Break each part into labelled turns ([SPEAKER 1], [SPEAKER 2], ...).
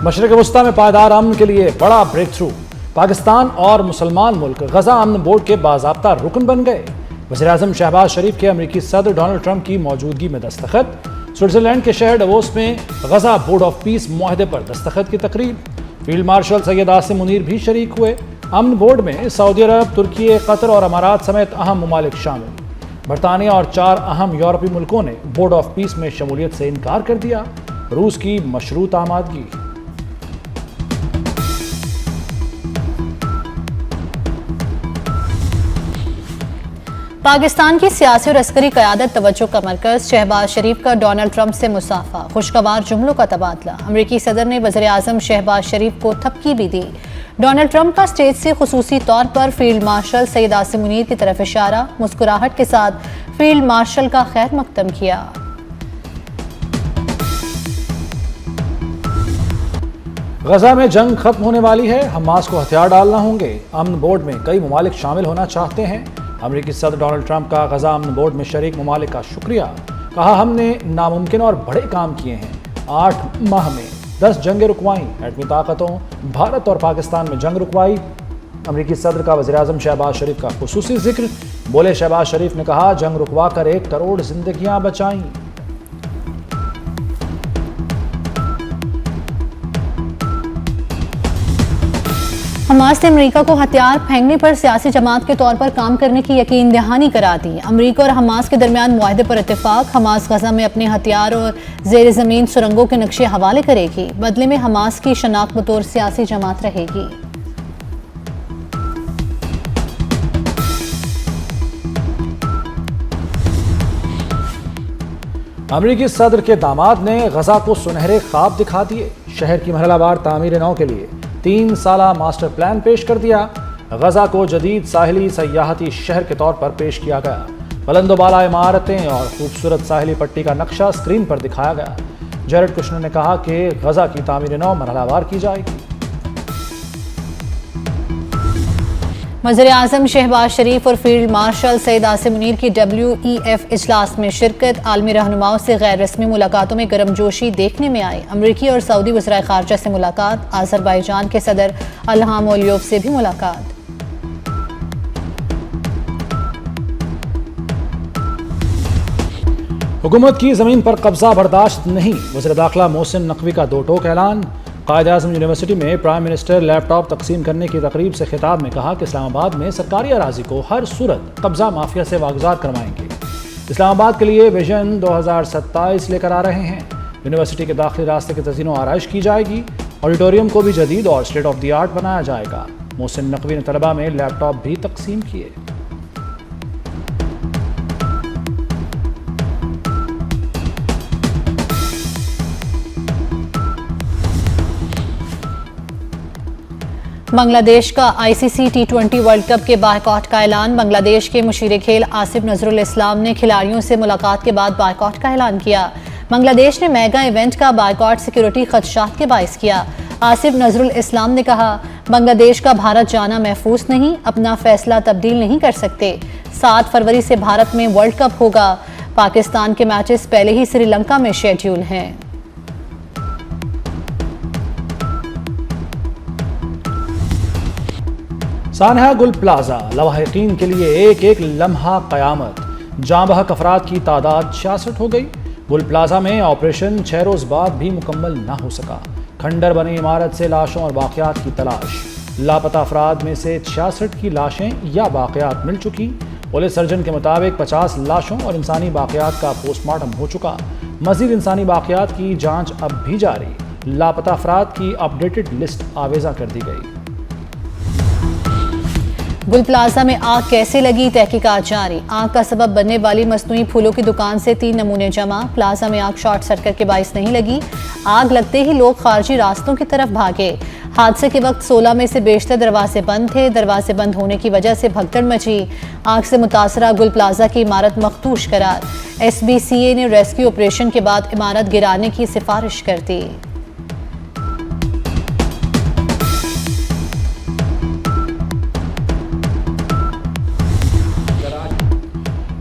[SPEAKER 1] مشرق وسطی میں پائیدار امن کے لیے بڑا بریک تھرو، پاکستان اور مسلمان ملک غزہ امن بورڈ کے باضابطہ رکن بن گئے۔ وزیر اعظم شہباز شریف کے امریکی صدر ڈونلڈ ٹرمپ کی موجودگی میں دستخط۔ سوئٹزرلینڈ کے شہر ڈیووس میں غزہ بورڈ آف پیس معاہدے پر دستخط کی تقریب۔ فیلڈ مارشل سید عاصم منیر بھی شریک ہوئے۔ امن بورڈ میں سعودی عرب، ترکی، قطر اور امارات سمیت اہم ممالک شامل۔ برطانیہ اور 4 اہم یورپی ملکوں نے بورڈ آف پیس میں شمولیت سے انکار کر دیا۔ روس کی مشروط آمادگی۔
[SPEAKER 2] پاکستان کی سیاسی اور عسکری قیادت توجہ کا مرکز، شہباز شریف کا ڈونلڈ ٹرمپ سے مصافحہ، خوشگوار جملوں کا تبادلہ۔ امریکی صدر نے وزیر اعظم شہباز شریف کو تھپکی بھی دی۔ ڈونلڈ ٹرمپ کا اسٹیج سے خصوصی طور پر فیلڈ مارشل سید عاصم منیر کی طرف اشارہ، مسکراہٹ کے ساتھ فیلڈ مارشل کا خیر مقدم کیا۔
[SPEAKER 1] غزہ میں جنگ ختم ہونے والی ہے، حماس کو ہتھیار ڈالنا ہوں گے۔ امن بورڈ میں کئی ممالک شامل ہونا چاہتے ہیں۔ امریکی صدر ڈونلڈ ٹرمپ کا غزہ امن بورڈ میں شریک ممالک کا شکریہ، کہا ہم نے ناممکن اور بڑے کام کیے ہیں۔ 8 ماہ میں 10 جنگیں رکوائیں، ایٹمی طاقتوں بھارت اور پاکستان میں جنگ رکوائی۔ امریکی صدر کا وزیر اعظم شہباز شریف کا خصوصی ذکر، بولے شہباز شریف نے کہا جنگ رکوا کر 1 کروڑ زندگیاں بچائیں۔
[SPEAKER 2] حماس نے امریکہ کو ہتھیار پھینکنے پر سیاسی جماعت کے طور پر کام کرنے کی یقین دہانی کرا دی۔ امریکہ اور حماس کے درمیان معاہدے پر اتفاق، حماس غزہ میں اپنے ہتھیار اور زیر زمین سرنگوں کے نقشے حوالے کرے گی، بدلے میں حماس کی شناخت بطور سیاسی جماعت رہے گی۔
[SPEAKER 1] امریکی صدر کے داماد نے غزہ کو سنہرے خواب دکھا دیے، شہر کی مرحلہ وار تعمیر نو کے لیے 3 سالہ ماسٹر پلان پیش کر دیا۔ غزہ کو جدید ساحلی سیاحتی شہر کے طور پر پیش کیا گیا۔ بلند و بالا عمارتیں اور خوبصورت ساحلی پٹی کا نقشہ اسکرین پر دکھایا گیا۔ جیرڈ کشنر نے کہا کہ غزہ کی تعمیر نو مرحلہ وار کی جائے گی۔
[SPEAKER 2] وزیر اعظم شہباز شریف اور فیلڈ مارشل سید عاصم منیر کی WEF اجلاس میں شرکت، عالمی رہنماؤں سے غیر رسمی ملاقاتوں میں گرم جوشی دیکھنے میں آئی۔ امریکی اور سعودی وزرائے خارجہ سے ملاقات، آذربائیجان کے صدر الہام علیوف سے بھی ملاقات۔
[SPEAKER 1] حکومت کی زمین پر قبضہ برداشت نہیں، وزیر داخلہ محسن نقوی کا 2 ٹوک اعلان۔ قائد اعظم یونیورسٹی میں پرائم منسٹر لیپ ٹاپ تقسیم کرنے کی تقریب سے خطاب میں کہا کہ اسلام آباد میں سرکاری اراضی کو ہر صورت قبضہ مافیا سے واگزار کروائیں گے۔ اسلام آباد کے لیے ویژن 2027 لے کر آ رہے ہیں۔ یونیورسٹی کے داخلی راستے کی تزئین و آرائش کی جائے گی، آڈیٹوریم کو بھی جدید اور اسٹیٹ آف دی آرٹ بنایا جائے گا۔ محسن نقوی نے طلبہ میں لیپ ٹاپ بھی تقسیم کیے۔
[SPEAKER 2] بنگلہ دیش کا ICC T20 ورلڈ کپ کے بائیکاٹ کا اعلان۔ بنگلہ دیش کے مشیر کھیل آصف نذر الاسلام نے کھلاڑیوں سے ملاقات کے بعد بائیکاٹ کا اعلان کیا۔ بنگلہ دیش نے میگا ایونٹ کا بائیکاٹ سیکیورٹی خدشات کے باعث کیا۔ آصف نذر الاسلام نے کہا بنگلہ دیش کا بھارت جانا محفوظ نہیں، اپنا فیصلہ تبدیل نہیں کر سکتے۔ 7 فروری سے بھارت میں ورلڈ کپ ہوگا۔ پاکستان کے میچز پہلے ہی سری لنکا میں شیڈیول ہیں۔
[SPEAKER 1] سانحہ گل پلازا، لواحقین کے لیے ایک ایک لمحہ قیامت۔ جاں بحق افراد کی تعداد 66 ہو گئی۔ گل پلازا میں آپریشن 6 روز بعد بھی مکمل نہ ہو سکا۔ کھنڈر بنی عمارت سے لاشوں اور باقیات کی تلاش۔ لاپتہ افراد میں سے 66 کی لاشیں یا باقیات مل چکی۔ پولیس سرجن کے مطابق 50 لاشوں اور انسانی باقیات کا پوسٹ مارٹم ہو چکا۔ مزید انسانی باقیات کی جانچ اب بھی جاری۔ لاپتہ افراد کی اپ ڈیٹڈ لسٹ آویزہ کر دی گئی۔
[SPEAKER 2] گل پلازا میں آگ کیسے لگی، تحقیقات جاری۔ آگ کا سبب بننے والی مصنوعی پھولوں کی دکان سے 3 نمونے جمع۔ پلازا میں آگ شارٹ سرکٹ کے باعث نہیں لگی۔ آگ لگتے ہی لوگ خارجی راستوں کی طرف بھاگے۔ حادثے کے وقت 16 میں سے بیشتر دروازے بند تھے۔ دروازے بند ہونے کی وجہ سے بھگدڑ مچی۔ آگ سے متاثرہ گل پلازا کی عمارت مخدوش قرار۔ SBCA نے ریسکیو آپریشن کے بعد عمارت گرانے کی سفارش کر دی۔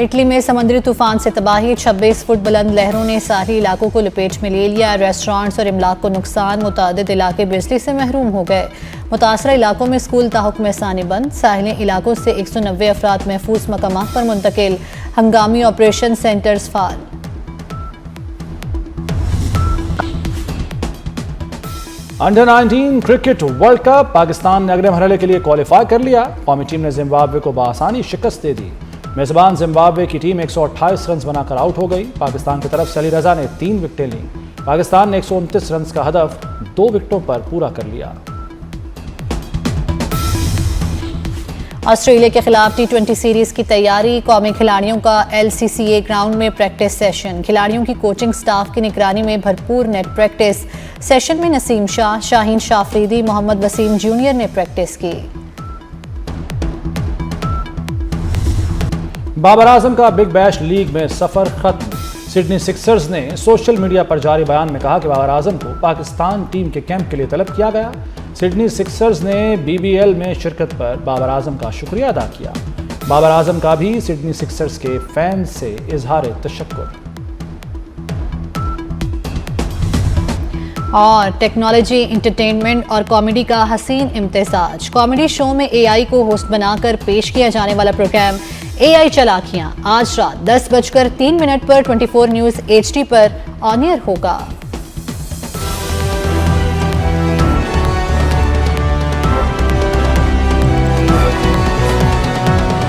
[SPEAKER 2] اٹلی میں سمندری طوفان سے تباہی، 26 فٹ بلند لہروں نے ساحلی علاقوں کو لپیٹ میں لے لیا، ریسٹورانٹس اور املاک کو نقصان، متعدد علاقے بجلی سے محروم ہو گئے، متاثرہ علاقوں میں اسکول تاحکم ثانی بند، ساحلی علاقوں سے 190 افراد محفوظ مقامات پر منتقل، ہنگامی آپریشن سینٹرز فعال۔
[SPEAKER 1] Under 19 cricket world cup, Pakistan نے اگلے مرحلے کے لیے کوالیفائی کر لیا، قومی ٹیم نے زمبابوے کو بآسانی شکست دے دی، میزبان زمبابوے کی ٹیم 128 رنز بنا کر آؤٹ ہو گئی، پاکستان کی طرف سے علی رضا نے 3 وکٹیں لیں، پاکستان نے 129 رنز کا ہدف 2 وکٹوں پر پورا کر لیا۔
[SPEAKER 2] آسٹریلیا کے خلاف T20 سیریز کی تیاری، قومی کھلاڑیوں کا LCCA گراؤنڈ میں پریکٹس سیشن، کھلاڑیوں کی کوچنگ سٹاف کی نگرانی میں بھرپور نیٹ پریکٹس، سیشن میں نسیم شاہ، شاہین شاہ فریدی، محمد وسیم جونیئر نے پریکٹس کی۔
[SPEAKER 1] بابر اعظم کا بگ بیش لیگ میں سفر ختم، سڈنی سکسرز نے سوشل میڈیا پر جاری بیان میں کہا کہ بابر اعظم کو پاکستان ٹیم کے کیمپ کے لیے طلب کیا گیا، سڈنی سکسرز نے BBL میں شرکت پر بابر اعظم کا شکریہ ادا کیا، بابر اعظم کا بھی سڈنی سکسرز کے فینز سے اظہار تشکر۔
[SPEAKER 2] اور ٹیکنالوجی، انٹرٹینمنٹ اور کامیڈی کا حسین امتزاج، کامیڈی شو میں AI کو ہوسٹ بنا کر پیش کیا جانے والا پروگرام AI چالاکیاں آج رات 10:03 پر 24 نیوز HD پر آن ایئر ہوگا۔